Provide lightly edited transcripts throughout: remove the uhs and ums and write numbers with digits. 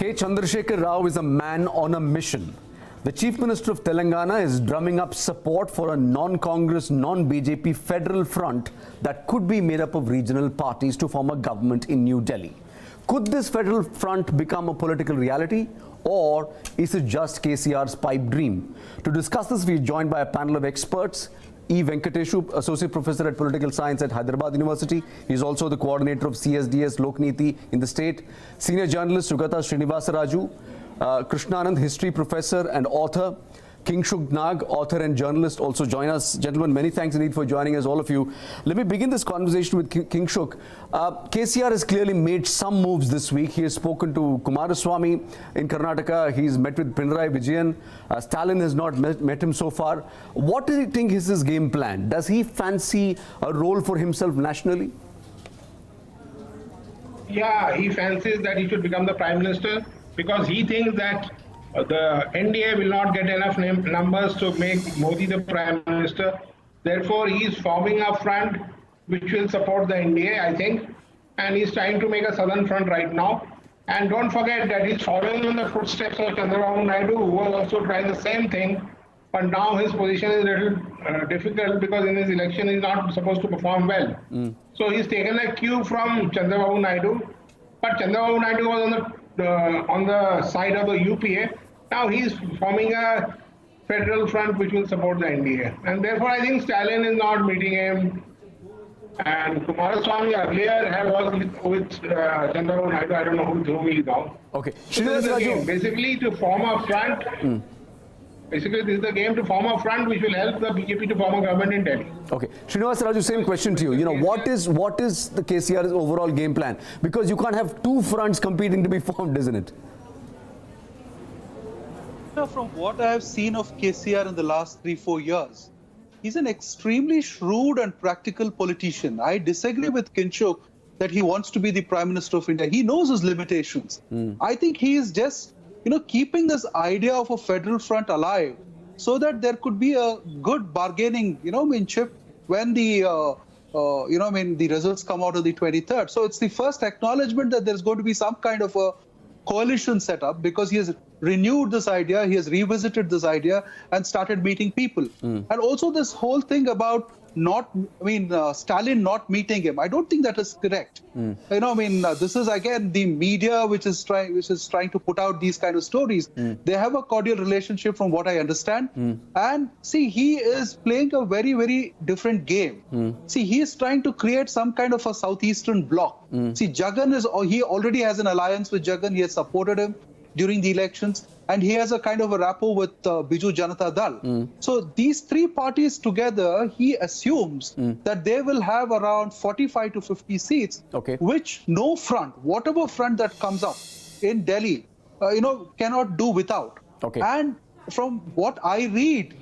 K Chandrashekhar Rao is a man on a mission. The Chief Minister of Telangana is drumming up support for a non-Congress, non-BJP federal front that could be made up of regional parties to form a government in New Delhi. Could this federal front become a political reality, or is it just KCR's pipe dream? To discuss this, we are joined by a panel of experts. E Venkateshu, Associate Professor at Political Science at Hyderabad University. He is also the coordinator of CSDS Lokniti in the state. Senior journalist Sugata Srinivasaraju, Krishna Ananth, History Professor and author. Kingshuk, author and journalist, also join us. Gentlemen, many thanks indeed for joining us, all of you. Let me begin this conversation with Kingshuk. KCR has clearly made some moves this week. He has spoken to Kumaraswamy in Karnataka. He's met with Pinarayi Vijayan. Stalin has not met him so far. What do you think is his game plan? Does he fancy a role for himself nationally? Yeah, he fancies that he should become the Prime Minister because he thinks that the NDA will not get enough numbers to make Modi the Prime Minister. Therefore, he is forming a front which will support the NDA, I think. And he's trying to make a southern front right now. And don't forget that he's following in the footsteps of Chandrababu Naidu, who was also trying the same thing. But now his position is a little difficult because in his election he's not supposed to perform well. So he's taken a cue from Chandrababu Naidu. But Chandrababu Naidu was on the side of the UPA. Now he's forming a federal front which will support the NDA. And therefore, I think Stalin is not meeting him. And Kumaraswamy earlier was with Chandrababu Naidu. I don't know who he is now. Okay. So this is the game. Basically, to form a front. Basically, this is the game to form a front which will help the BJP to form a government in Delhi. Okay. Srinivasaraju, same question to you. You know, what is the KCR's overall game plan? Because you can't have two fronts competing to be formed, isn't it? From what I have seen of KCR in the last 3-4 years, he's an extremely shrewd and practical politician. I disagree with Kingshuk that he wants to be the Prime Minister of India. He knows his limitations. I think he is just, keeping this idea of a federal front alive so that there could be a good bargaining, chip when the, the results come out on the 23rd. So it's the first acknowledgement that there's going to be some kind of a coalition set up because he has renewed this idea, he has revisited this idea and started meeting people. And also this whole thing about Stalin not meeting him, I don't think that is correct. This is again the media which is trying to put out these kind of stories. They have a cordial relationship from what I understand. And see, he is playing a very, very different game. See, he is trying to create some kind of a southeastern bloc. See, he already has an alliance with Jagan. He has supported him during the elections, and he has a kind of a rapport with Biju Janata Dal. So these three parties together, he assumes that they will have around 45 to 50 seats, which no front, whatever front that comes up in Delhi, cannot do without. And from what I read,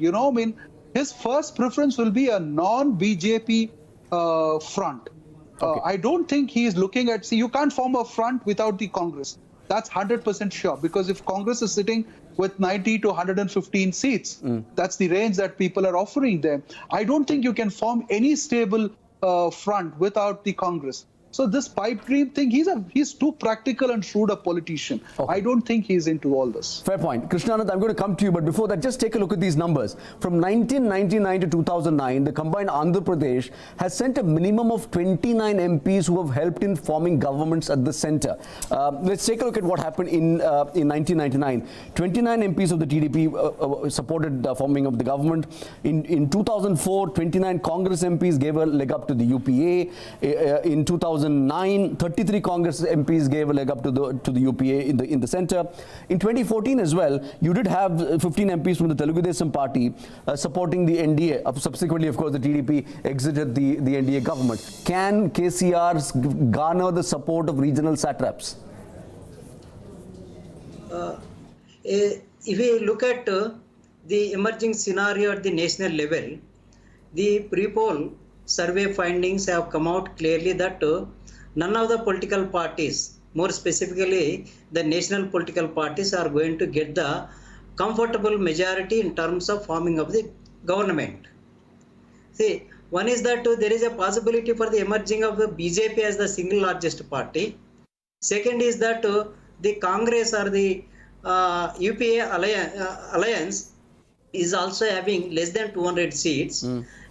his first preference will be a non-BJP front. I don't think he is looking at, you can't form a front without the Congress. That's 100% sure, because if Congress is sitting with 90 to 115 seats, that's the range that people are offering them. I don't think you can form any stable front without the Congress. So this pipe dream thing, he's too practical and shrewd a politician. I don't think he's into all this. Fair point. Krishna Ananth, I'm going to come to you, but before that, just take a look at these numbers. From 1999 to 2009, the combined Andhra Pradesh has sent a minimum of 29 MPs who have helped in forming governments at the center. Let's take a look at what happened in 1999. 29 MPs of the TDP supported the forming of the government. In 2004, 29 Congress MPs gave a leg up to the UPA. In 2009, 33 Congress MPs gave a leg up to the UPA in the center. In 2014 as well, you did have 15 MPs from the Telugu Desam party supporting the NDA. Subsequently, of course, the TDP exited the NDA government. Can KCR garner the support of regional satraps? If we look at the emerging scenario at the national level, the pre-poll survey findings have come out clearly that none of the political parties, more specifically the national political parties, are going to get the comfortable majority in terms of forming of the government. See, one is that there is a possibility for the emerging of the BJP as the single largest party. Second is that the Congress or the UPA alliance is also having less than 200 seats.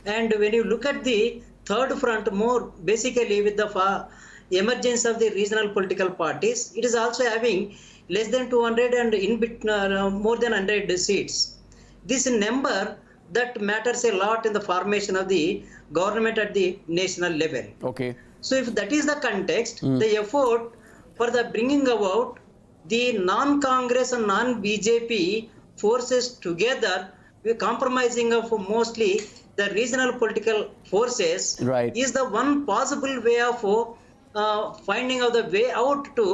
And when you look at the third front, more basically with the emergence of the regional political parties, it is also having less than 200 and more than 100 seats. This number that matters a lot in the formation of the government at the national level. Okay. So if that is the context, the effort for the bringing about the non-Congress and non-BJP forces together, we're compromising of mostly the regional political forces, Right. is the one possible way of finding out the way out to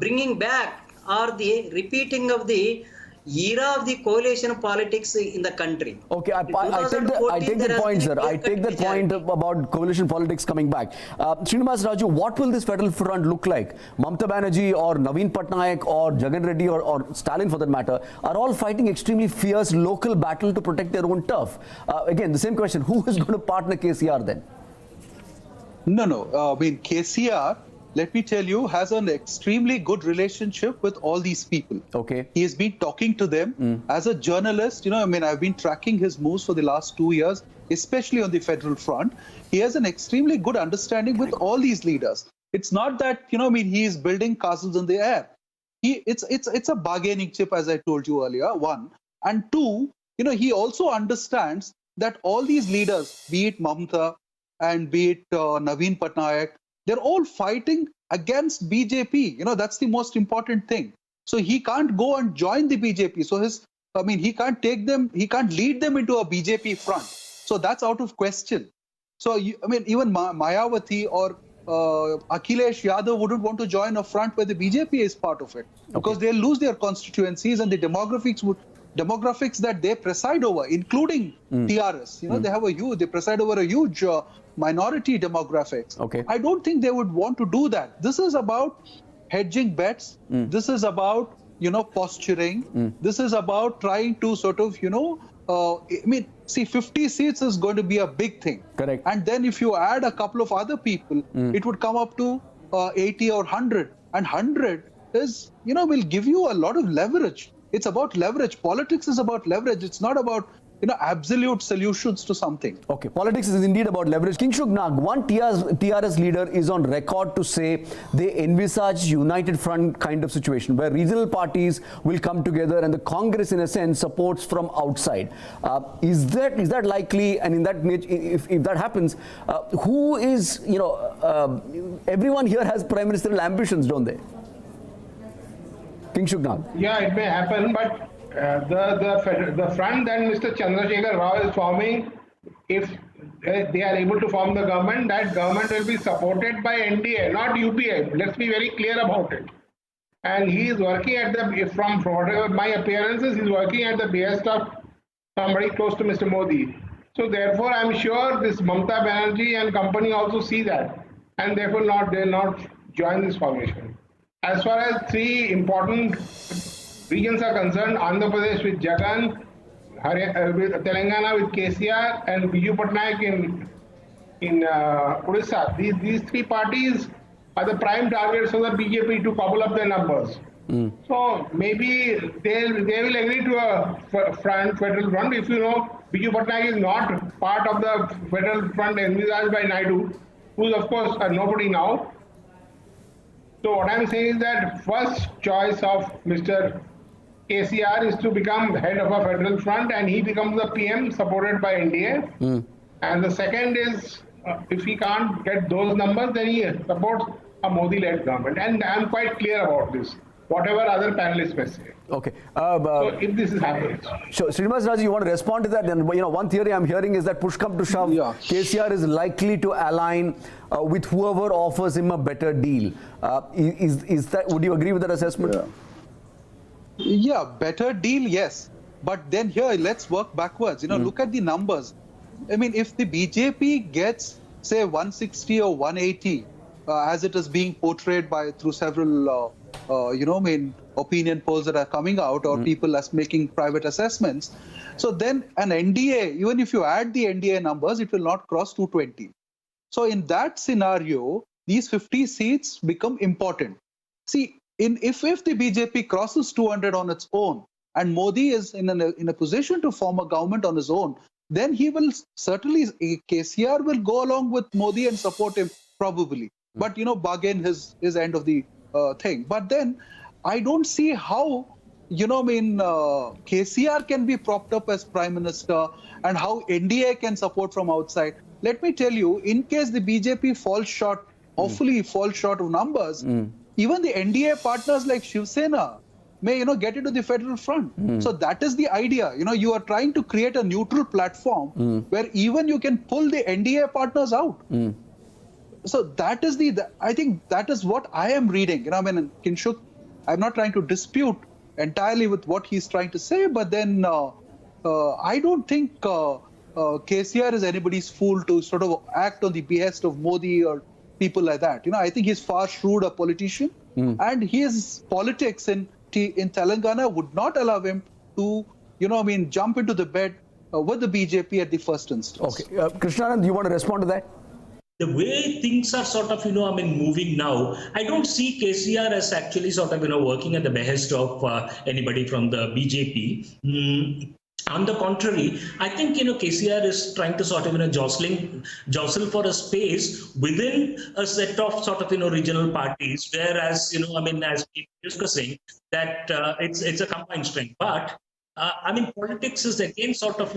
bringing back or the repeating of the era of the coalition politics in the country. Okay, I In take 2014, that there has point, been sir. a I take that point majority. about coalition politics coming back. Srinivasaraju, what will this federal front look like? Mamata Banerjee or Naveen Patnaik or Jagan Reddy or Stalin for that matter are all fighting extremely fierce local battle to protect their own turf. Again, the same question, who is going to partner KCR then? No. I mean, KCR, let me tell you, has an extremely good relationship with all these people. Okay. He has been talking to them as a journalist. I mean, I've been tracking his moves for the last 2 years, especially on the federal front. He has an extremely good understanding with all these leaders. It's not that, I mean, he is building castles in the air. It's a bargaining chip, as I told you earlier, one. And two, he also understands that all these leaders, be it Mamata and be it Naveen Patnaik, they're all fighting against BJP. That's the most important thing. So he can't go and join the BJP. So he can't he can't lead them into a BJP front. So that's out of question. So, even Mayawati or Akhilesh Yadav wouldn't want to join a front where the BJP is part of it, because they'll lose their constituencies and the demographics that they preside over, including TRS. They preside over a huge minority demographics. Okay. I don't think they would want to do that. This is about hedging bets. This is about, posturing. This is about trying to sort of, 50 seats is going to be a big thing. Correct. And then if you add a couple of other people, it would come up to 80 or 100. And 100 is, will give you a lot of leverage. It's about leverage. Politics is about leverage. It's not about, absolute solutions to something. Okay, politics is indeed about leverage. Kingshuk Nag, one TRS leader is on record to say they envisage united front kind of situation where regional parties will come together and the Congress in a sense supports from outside. Is that likely? And in that nature, if that happens, who is, everyone here has prime ministerial ambitions, don't they? Kingshuk Nag. Yeah, it may happen, but the front that Mr. Chandrashekhar Rao is forming, if they are able to form the government, that government will be supported by NDA, not UPA. Let's be very clear about it. And he is working at from whatever my appearances, he's working at the behest of somebody close to Mr. Modi. So therefore, I'm sure this Mamata Banerjee and company also see that, and therefore they'll not join this formation. As far as three important regions are concerned, Andhra Pradesh with Jagan, with Telangana with KCR, and Biju Patnaik in Odisha. These three parties are the prime targets of the BJP to cobble up their numbers. So maybe they will agree to a federal front. If Biju Patnaik is not part of the federal front envisaged by Naidu, who is of course nobody now. So what I'm saying is that first choice of Mr. KCR is to become head of a federal front, and he becomes the PM supported by NDA. And the second is, if he can't get those numbers, then he supports a Modi-led government. And I'm quite clear about this, whatever other panelists may say. Okay. So if this is happening. So, Srinivasaraju, you want to respond to that? And one theory I'm hearing is that push come to shove, KCR is likely to align with whoever offers him a better deal. Is that? Would you agree with that assessment? Yeah, better deal, yes. But then here, let's work backwards. Look at the numbers. I mean, if the BJP gets, say, 160 or 180, as it is being portrayed through several, opinion polls that are coming out, or people as making private assessments. So then an NDA, even if you add the NDA numbers, it will not cross 220. So in that scenario, these 50 seats become important. See, if the BJP crosses 200 on its own, and Modi is in a position to form a government on his own, then he will certainly, KCR will go along with Modi and support him probably, but bargain his end of the thing. But then I don't see how KCR can be propped up as prime minister and how NDA can support from outside. Let me tell you, in case the BJP falls short, hopefully falls short of numbers, even the NDA partners like Shiv Sena may get into the federal front. So that is the idea. You are trying to create a neutral platform where even you can pull the NDA partners out. So that is I think that is what I am reading. Kingshuk, I'm not trying to dispute entirely with what he's trying to say, but then I don't think KCR is anybody's fool to sort of act on the behest of Modi or people like that. I think he's far shrewd a politician, and his politics in Telangana would not allow him to, jump into the bed with the BJP at the first instance. Okay, Krishna Ananth, do you want to respond to that? The way things are sort of, moving now, I don't see KCR as actually sort of, working at the behest of anybody from the BJP. On the contrary, I think, KCR is trying to sort of, jostle for a space within a set of sort of, regional parties, whereas, as we keep discussing, that it's a combined strength. But politics is again sort of,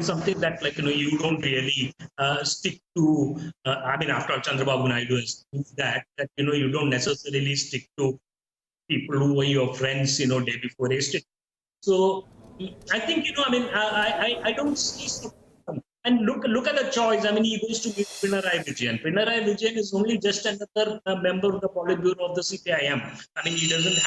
something that you don't really stick to. After all, Chandrababu Naidu has proved that you don't necessarily stick to people who are your friends, day before yesterday. So I think, I don't see. And look at the choice. He goes to meet Pinarayi Vijayan. Pinarayi Vijayan is only just another member of the Politburo of the CPIM. He doesn't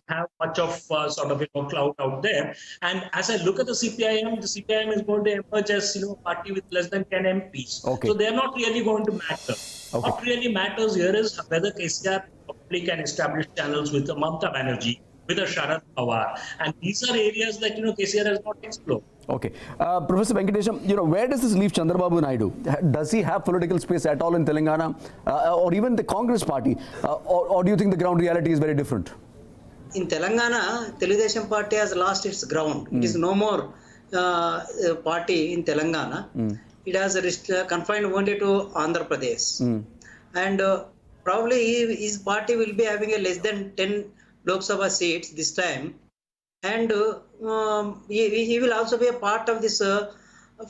have much of sort of clout out there. And as I look at the CPIM is going to emerge as a party with less than 10 MPs. Okay. So they're not really going to matter. Okay. What really matters here is whether KCR probably can establish channels with Mamata Banerjee, with a Sharad Pawar, and these are areas that KCR has not explored. Okay, Professor Venkateshu, where does this leave Chandrababu Naidu? Does he have political space at all in Telangana, or even the Congress party, or do you think the ground reality is very different? In Telangana, Telugudesam party has lost its ground. It is no more party in Telangana. It has confined only to Andhra Pradesh, and probably his party will be having a less than 10 Lok Sabha seats this time, and he will also be a part of this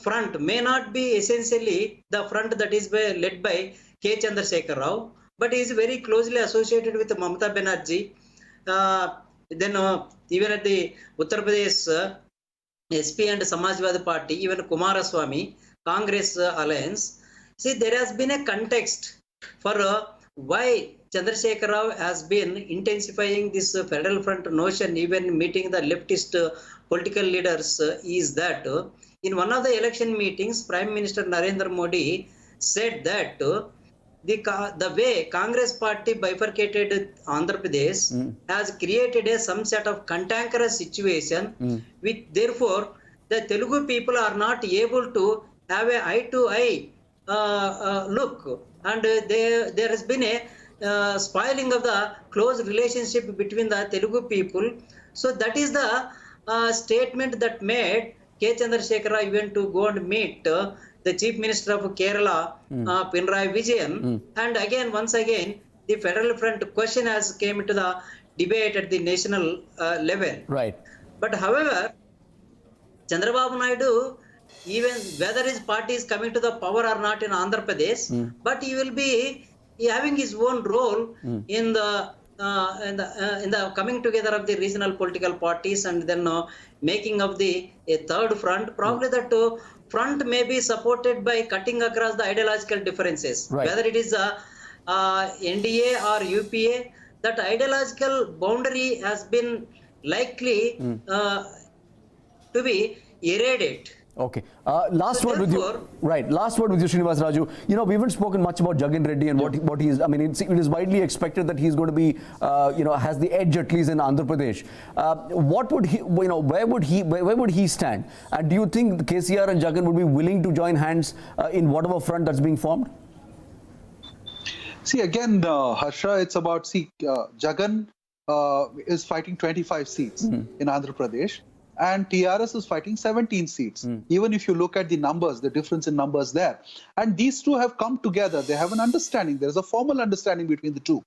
front. May not be essentially the front that is led by K Chandrashekhar Rao, but he is very closely associated with Mamata Banerjee. Then even at the Uttar Pradesh SP and Samajwadi Party, even Kumaraswamy, Congress alliance. See, there has been a context for why Chandrasekhar Rao has been intensifying this federal front notion, even meeting the leftist political leaders, is that in one of the election meetings, Prime Minister Narendra Modi said that the way Congress party bifurcated Andhra Pradesh has created some sort of cantankerous situation, which therefore the Telugu people are not able to have an eye-to-eye look, and there has been a spoiling of the close relationship between the Telugu people. So that is the statement that made K Chandrashekhar Rao even to go and meet the Chief Minister of Kerala, Pinarayi Vijayan. And again, once again, the federal front question has came into the debate at the national level. Right. But however, Chandrababu Naidu, even whether his party is coming to the power or not in Andhra Pradesh, but he will be having his own role in the coming together of the regional political parties, and then making of a third front. Probably that front may be supported by cutting across the ideological differences, right. Whether it is NDA or UPA. That ideological boundary has been likely to be eroded. Okay. Last word with you. Right. Last word with you, Srinivasaraju. We haven't spoken much about Jagan Reddy and what he is. It is widely expected that he's going to be, has the edge at least in Andhra Pradesh. What would he, where would he stand? And do you think KCR and Jagan would be willing to join hands in whatever front that's being formed? See, again, Harsha, it's about, Jagan is fighting 25 seats in Andhra Pradesh, and TRS is fighting 17 seats. Even if you look at the numbers, the difference in numbers there. And these two have come together. They have an understanding. There's a formal understanding between the two.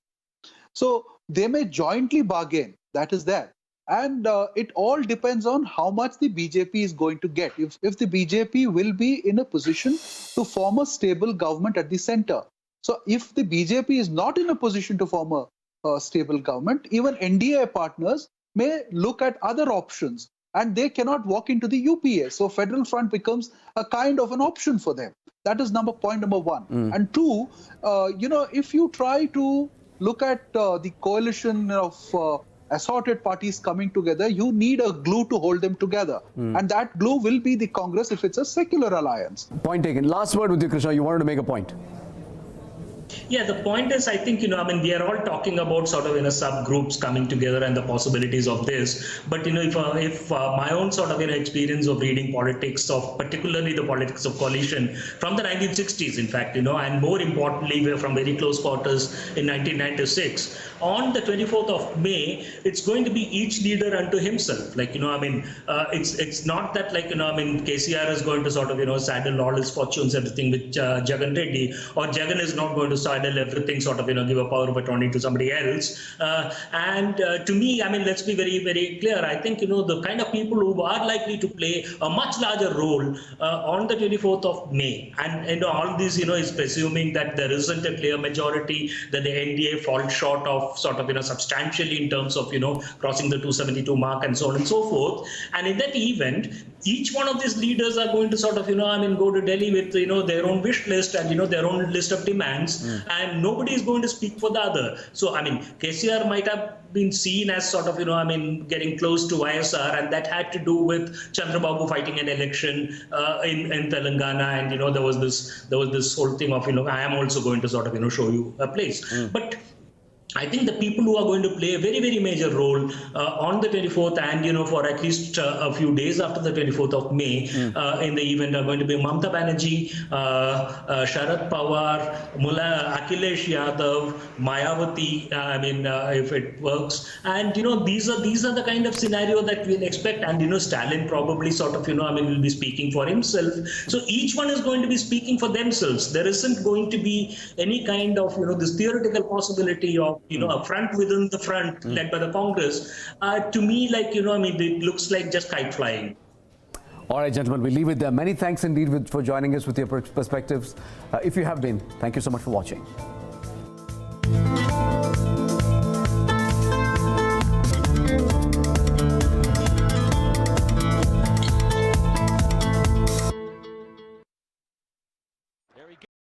So they may jointly bargain. That is there. And it all depends on how much the BJP is going to get. If the BJP will be in a position to form a stable government at the center. So if the BJP is not in a position to form a stable government, even NDA partners may look at other options, and they cannot walk into the UPA. So Federal Front becomes a kind of an option for them. That is point number one. And two, if you try to look at the coalition of assorted parties coming together, you need a glue to hold them together. And that glue will be the Congress if it's a secular alliance. Point taken. Last word with you, Krishna. You wanted to make a point. Yeah, the point is, I think, we are all talking about sort of, subgroups coming together and the possibilities of this. But, if my own sort of, experience of reading politics of, particularly the politics of coalition from the 1960s, in fact, and more importantly, we're from very close quarters in 1996, on the 24th of May, it's going to be each leader unto himself. Like, it's not that, like, KCR is going to sort of, saddle all his fortunes, everything with Jagan Reddy, or Jagan is not going to saddle everything, sort of, give a power of attorney to somebody else. To me, let's be very, very clear. I think, the kind of people who are likely to play a much larger role on the 24th of May. And, all this, is presuming that there isn't a clear majority, that the NDA falls short of sort of, substantially in terms of, crossing the 272 mark and so on and so forth. And in that event, each one of these leaders are going to sort of, go to Delhi with, their own wish list and, their own list of demands. And nobody is going to speak for the other. So, KCR might have been seen as sort of, getting close to ISR, and that had to do with Chandrababu fighting an election in Telangana, and there was this whole thing of I am also going to sort of show you a place. But I think the people who are going to play a very, very major role on the 24th and, for at least a few days after the 24th of May in the event are going to be Mamata Banerjee, Sharad Pawar, Mullah, Akhilesh Yadav, Mayawati, if it works. And, these are the kind of scenario that we'll expect. And, Stalin probably sort of, will be speaking for himself. So each one is going to be speaking for themselves. There isn't going to be any kind of, this theoretical possibility of, a front within the front led by the Congress. To me, like, it looks like just kite flying. All right, gentlemen, we leave it there. Many thanks indeed for joining us with your perspectives. If you have been, thank you so much for watching.